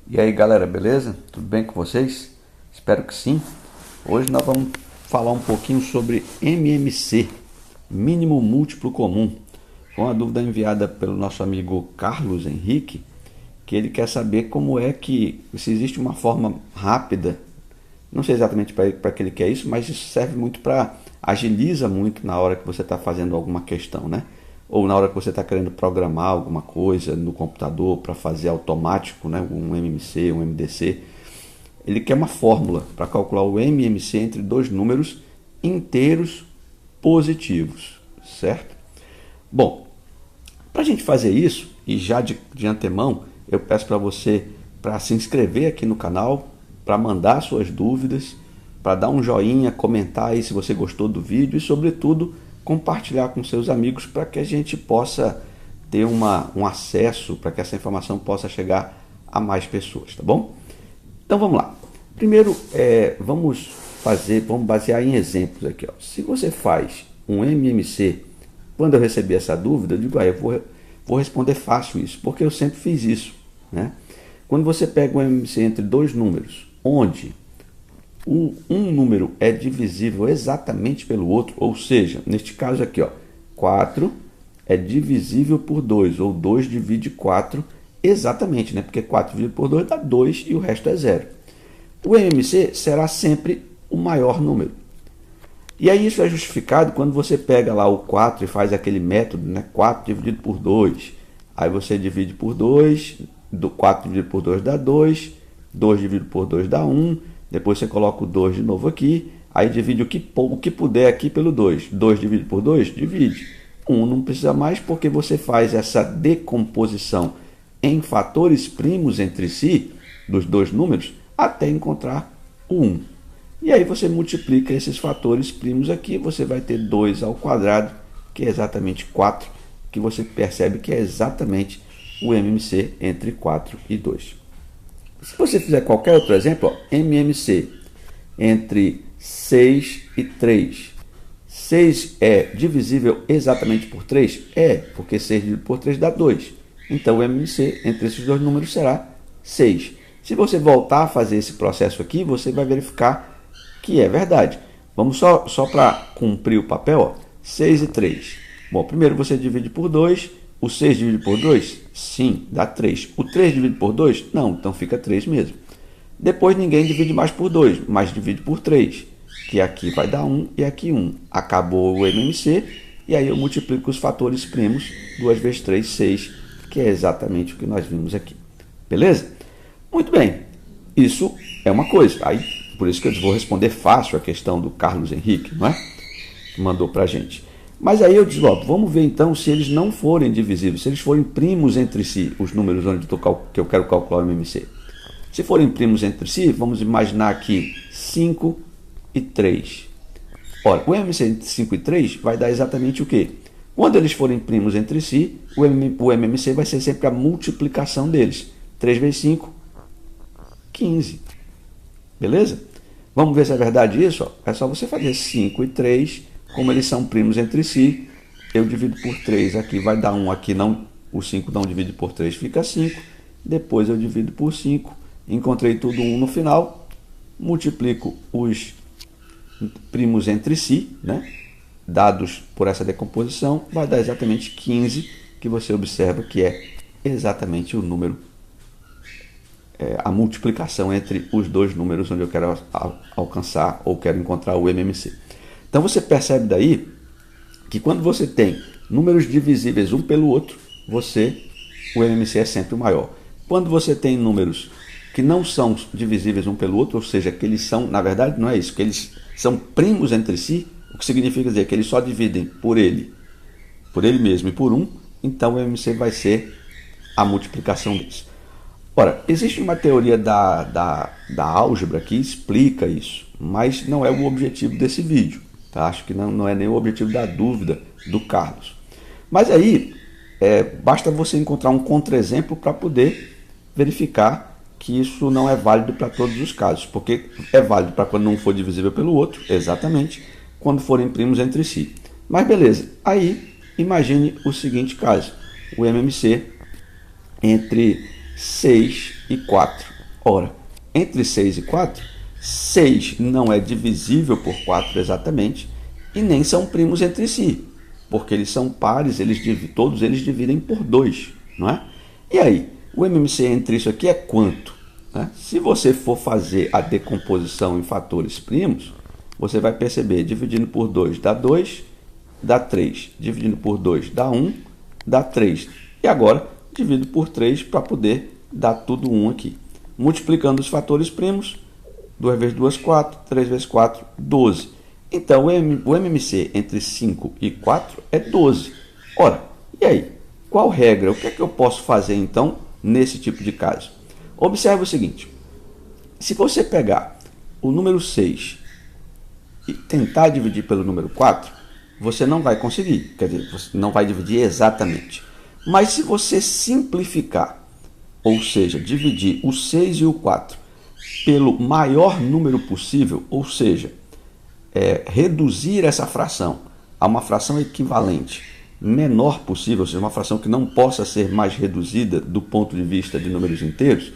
E aí galera, beleza? Tudo bem com vocês? Espero que sim. Hoje nós vamos falar um pouquinho sobre MMC, mínimo múltiplo comum. Foi uma dúvida enviada pelo nosso amigo Carlos Henrique, que ele quer saber como é que, se existe uma forma rápida, não sei exatamente para que ele quer isso, mas isso serve muito para, agiliza muito na hora que você está fazendo alguma questão, né? Ou na hora que você está querendo programar alguma coisa no computador para fazer automático, né? Um MMC, um MDC. Ele quer uma fórmula para calcular o MMC entre dois números inteiros positivos, certo? Bom, para a gente fazer isso, e já de antemão, eu peço para você para se inscrever aqui no canal, para mandar suas dúvidas, para dar um joinha, comentar aí se você gostou do vídeo e, sobretudo, compartilhar com seus amigos para que a gente possa ter um acesso, para que essa informação possa chegar a mais pessoas, tá bom? Então vamos lá. Primeiro, vamos basear em exemplos aqui. Ó. Se você faz um MMC, quando eu recebi essa dúvida, eu digo, eu vou responder fácil isso, porque eu sempre fiz isso, né? Quando você pega um MMC entre dois números, onde um número é divisível exatamente pelo outro, ou seja, neste caso aqui, ó, 4 é divisível por 2, ou 2 divide 4 exatamente, né? Porque 4 dividido por 2 dá 2 e o resto é 0. O MMC será sempre o maior número. E aí isso é justificado quando você pega lá o 4 e faz aquele método, né? 4 dividido por 2. Aí você divide por 2, 4 dividido por 2 dá 2, 2 dividido por 2 dá 1, depois você coloca o 2 de novo aqui, aí divide o que puder aqui pelo 2. 2 dividido por 2, divide. 1 não precisa mais porque você faz essa decomposição em fatores primos entre si, dos dois números, até encontrar o 1. E aí você multiplica esses fatores primos aqui, você vai ter 2 ao quadrado, que é exatamente 4, que você percebe que é exatamente o MMC entre 4 e 2. Se você fizer qualquer outro exemplo, ó, MMC entre 6 e 3. 6 é divisível exatamente por 3? É, porque 6 dividido por 3 dá 2. Então o MMC entre esses dois números será 6. Se você voltar a fazer esse processo aqui, você vai verificar que é verdade. Vamos só para cumprir o papel, ó, 6 e 3. Bom, primeiro você divide por 2. O 6 dividido por 2? Sim, dá 3. O 3 dividido por 2? Não, então fica 3 mesmo. Depois ninguém divide mais por 2, mas divide por 3, que aqui vai dar 1 e aqui 1. Acabou o MMC, e aí eu multiplico os fatores primos, 2 vezes 3, 6, que é exatamente o que nós vimos aqui. Beleza? Muito bem, isso é uma coisa. Aí, por isso que eu vou responder fácil a questão do Carlos Henrique, não é? Que mandou para a gente. Mas aí eu digo, ó, vamos ver então se eles não forem divisíveis, se eles forem primos entre si, os números onde que eu quero calcular o MMC. Se forem primos entre si, vamos imaginar aqui 5 e 3. Ora, o MMC entre 5 e 3 vai dar exatamente o quê? Quando eles forem primos entre si, o MMC vai ser sempre a multiplicação deles. 3 vezes 5, 15. Beleza? Vamos ver se é verdade isso? Ó. É só você fazer 5 e 3. Como eles são primos entre si, eu divido por 3, aqui vai dar 1, aqui não, o 5 não divide por 3, fica 5. Depois eu divido por 5, encontrei tudo 1 no final, multiplico os primos entre si, né? Dados por essa decomposição, vai dar exatamente 15, que você observa que é exatamente o número, a multiplicação entre os dois números onde eu quero alcançar ou quero encontrar o MMC. Então você percebe daí que quando você tem números divisíveis um pelo outro, o MMC é sempre o maior. Quando você tem números que não são divisíveis um pelo outro, ou seja, que eles são, na verdade não é isso, que eles são primos entre si, o que significa dizer que eles só dividem por ele mesmo e por 1, então o MMC vai ser a multiplicação deles. Ora, existe uma teoria da álgebra que explica isso, mas não é o objetivo desse vídeo. Tá? Acho que não é nem o objetivo da dúvida do Carlos. Mas aí, basta você encontrar um contra-exemplo para poder verificar que isso não é válido para todos os casos, porque é válido para quando um for divisível pelo outro, exatamente, quando forem primos entre si. Mas beleza, aí imagine o seguinte caso, o MMC entre 6 e 4. Ora, entre 6 e 4, 6 não é divisível por 4 exatamente, e nem são primos entre si, porque eles são pares, todos eles dividem por 2, não é? E aí, o MMC entre isso aqui é quanto? Né? Se você for fazer a decomposição em fatores primos, você vai perceber, dividindo por 2 dá 2, dá 3, dividindo por 2 dá 1, dá 3. E agora, divido por 3 para poder dar tudo 1 aqui. Multiplicando os fatores primos, 2 vezes 2, 4, 3 vezes 4, 12. Então, o MMC entre 5 e 4 é 12. Ora, e aí? Qual regra? O que é que eu posso fazer, então, nesse tipo de caso? Observe o seguinte. Se você pegar o número 6 e tentar dividir pelo número 4, você não vai conseguir. Quer dizer, você não vai dividir exatamente. Mas se você simplificar, ou seja, dividir o 6 e o 4 pelo maior número possível, ou seja, reduzir essa fração a uma fração equivalente menor possível, ou seja, uma fração que não possa ser mais reduzida do ponto de vista de números inteiros,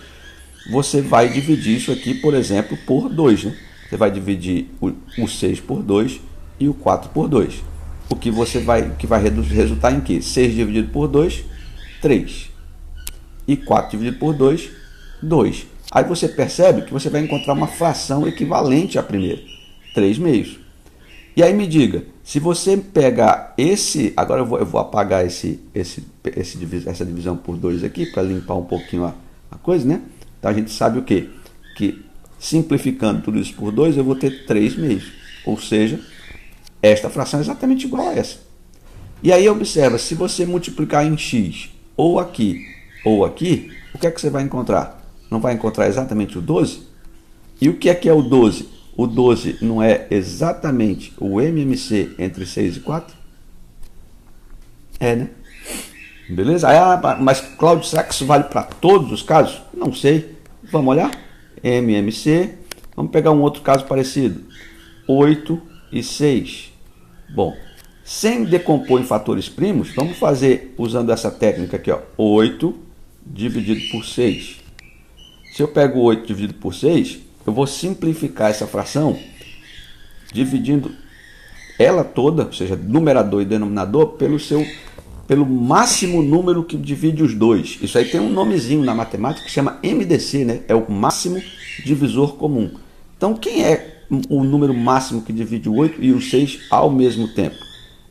você vai dividir isso aqui, por exemplo, por 2. Né? Você vai dividir o 6 por 2 e o 4 por 2. O que vai resultar em quê? 6 dividido por 2, 3. E 4 dividido por 2, 2. Aí você percebe que você vai encontrar uma fração equivalente à primeira, 3 meios. E aí me diga, se você pegar esse... Agora eu vou apagar essa divisão por 2 aqui, para limpar um pouquinho a coisa, né? Então a gente sabe o quê? Que simplificando tudo isso por 2, eu vou ter 3 meios. Ou seja, esta fração é exatamente igual a essa. E aí observa, se você multiplicar em x, ou aqui, o que é que você vai encontrar? Não vai encontrar exatamente o 12? E o que é o 12? O 12 não é exatamente o MMC entre 6 e 4? É, né? Beleza? Mas, Cláudio, será que isso vale para todos os casos? Não sei. Vamos olhar? MMC. Vamos pegar um outro caso parecido. 8 e 6. Bom, sem decompor em fatores primos, vamos fazer usando essa técnica aqui, ó. 8 dividido por 6. Se eu pego 8 dividido por 6, eu vou simplificar essa fração dividindo ela toda, ou seja, numerador e denominador, pelo máximo número que divide os dois. Isso aí tem um nomezinho na matemática que chama MDC, né? É o máximo divisor comum. Então, quem é o número máximo que divide o 8 e o 6 ao mesmo tempo?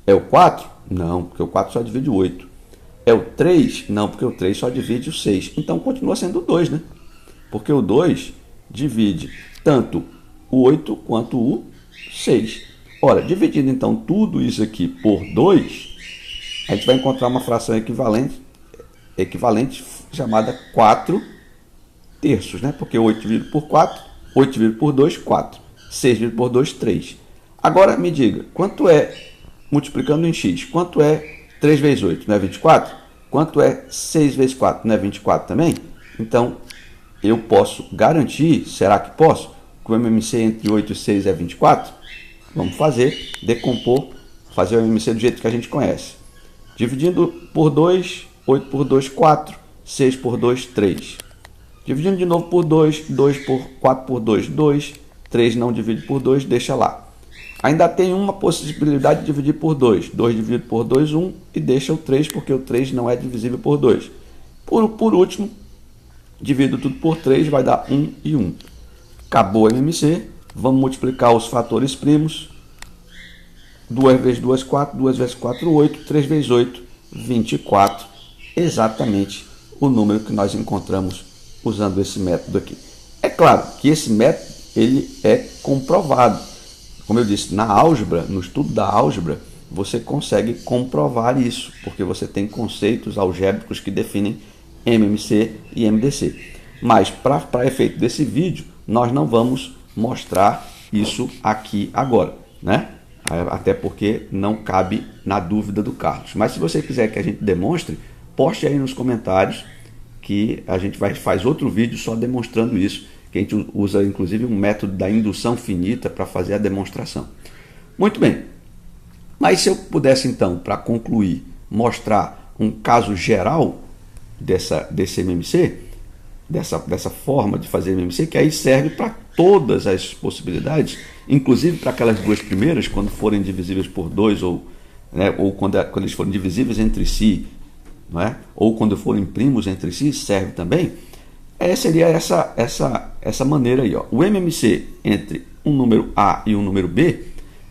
É o 4? Não, porque o 4 só divide o 8. É o 3? Não, porque o 3 só divide o 6. Então, continua sendo o 2, né? Porque o 2 divide tanto o 8 quanto o 6. Ora, dividindo então tudo isso aqui por 2, a gente vai encontrar uma fração equivalente chamada 4 terços, né? Porque 8 dividido por 4, 8 dividido por 2, 4. 6 dividido por 2, 3. Agora me diga, quanto é, multiplicando em x, quanto é 3 vezes 8? Não é 24? Quanto é 6 vezes 4? Não é 24 também? Então, eu posso garantir, será que posso, que o MMC entre 8 e 6 é 24? Vamos decompor, fazer o MMC do jeito que a gente conhece. Dividindo por 2, 8 por 2, 4, 6 por 2, 3. Dividindo de novo por 2, 4 por 2, 2, 3 não divide por 2, deixa lá. Ainda tem uma possibilidade de dividir por 2. 2 dividido por 2, 1, e deixa o 3, porque o 3 não é divisível por 2. Por último, divido tudo por 3, vai dar 1 e 1. Acabou o MMC. Vamos multiplicar os fatores primos. 2 vezes 2, 4. 2 vezes 4, 8. 3 vezes 8, 24. Exatamente o número que nós encontramos usando esse método aqui. É claro que esse método ele é comprovado. Como eu disse, na álgebra, no estudo da álgebra, você consegue comprovar isso, porque você tem conceitos algébricos que definem MMC e MDC. Mas, para efeito desse vídeo, nós não vamos mostrar isso aqui agora, né? Até porque não cabe na dúvida do Carlos. Mas se você quiser que a gente demonstre, poste aí nos comentários que a gente faz outro vídeo só demonstrando isso, que a gente usa inclusive um método da indução finita para fazer a demonstração. Muito bem. Mas se eu pudesse então, para concluir, mostrar um caso geral desse MMC, dessa forma de fazer MMC, que aí serve para todas as possibilidades, inclusive para aquelas duas primeiras, quando forem divisíveis por 2, ou quando eles forem divisíveis entre si, não é? Ou quando forem primos entre si, serve também. Seria essa maneira aí. Ó. O MMC entre um número A e um número B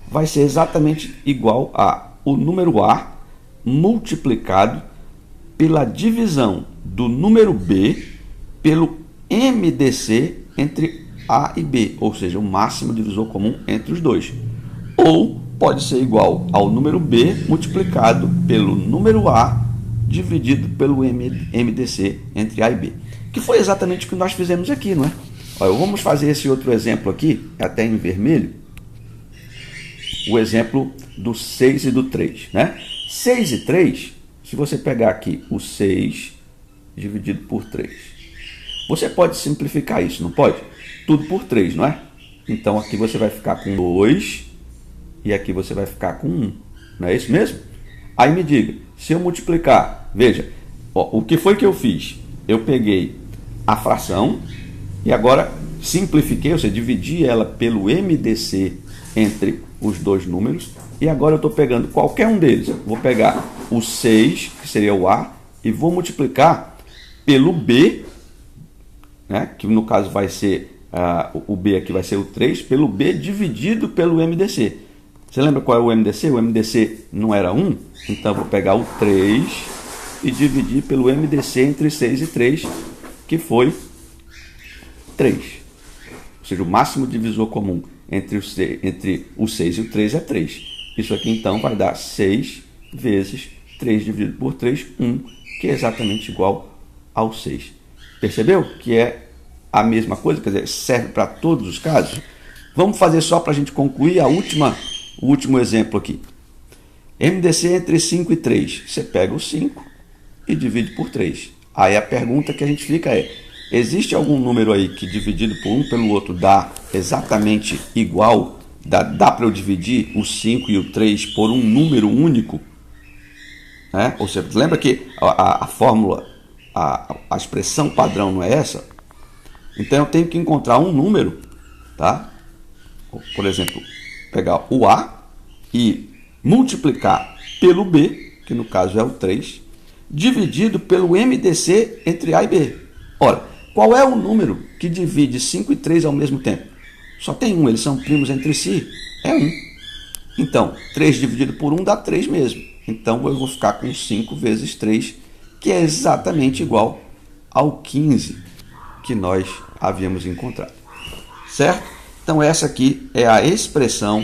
vai ser exatamente igual a o número A multiplicado pela divisão do número B pelo MDC entre A e B, ou seja, o máximo divisor comum entre os dois. Ou pode ser igual ao número B multiplicado pelo número A dividido pelo MDC entre A e B. Que foi exatamente o que nós fizemos aqui, não é? Olha, vamos fazer esse outro exemplo aqui, até em vermelho. O exemplo do 6 e do 3, né? 6 e 3, se você pegar aqui o 6 dividido por 3, você pode simplificar isso, não pode? Tudo por 3, não é? Então aqui você vai ficar com 2 e aqui você vai ficar com 1. Não é isso mesmo? Aí me diga, se eu multiplicar, veja, ó, o que foi que eu fiz? Eu peguei a fração e agora simplifiquei, ou seja, dividi ela pelo MDC entre os dois números, e agora eu estou pegando qualquer um deles. Vou pegar o 6, que seria o A, e vou multiplicar pelo B, né, que no caso vai ser, o B aqui vai ser o 3, pelo B dividido pelo MDC. Você lembra qual é o MDC? O MDC não era 1, então eu vou pegar o 3 e dividir pelo MDC entre 6 e 3, que foi 3. Ou seja, o máximo divisor comum entre o 6 e o 3 é 3. Isso aqui então vai dar 6 vezes 3 dividido por 3, 1, que é exatamente igual ao 6. Percebeu que é a mesma coisa? Quer dizer, serve para todos os casos? Vamos fazer só para a gente concluir o último exemplo aqui. MDC entre 5 e 3. Você pega o 5 e divide por 3. Aí a pergunta que a gente fica é: existe algum número aí que dividido por um pelo outro dá exatamente igual? Dá para eu dividir o 5 e o 3 por um número único? Né? Ou seja, lembra que a fórmula, a expressão padrão não é essa? Então eu tenho que encontrar um número, tá? Por exemplo, pegar o A e multiplicar pelo B, que no caso é o 3, dividido pelo MDC entre A e B. Ora, qual é o número que divide 5 e 3 ao mesmo tempo? Só tem um, eles são primos entre si, é 1. Então, 3 dividido por 1 dá 3 mesmo. Então, eu vou ficar com 5 vezes 3, que é exatamente igual ao 15 que nós havíamos encontrado. Certo? Então, essa aqui é a expressão,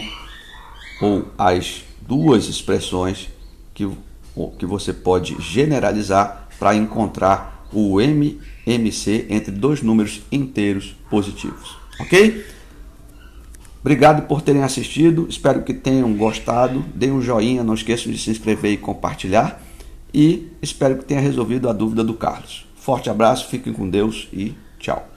ou as duas expressões que você pode generalizar para encontrar o MMC entre dois números inteiros positivos. Ok? Obrigado por terem assistido, espero que tenham gostado. Deem um joinha, não esqueçam de se inscrever e compartilhar. E espero que tenha resolvido a dúvida do Carlos. Forte abraço, fiquem com Deus e tchau.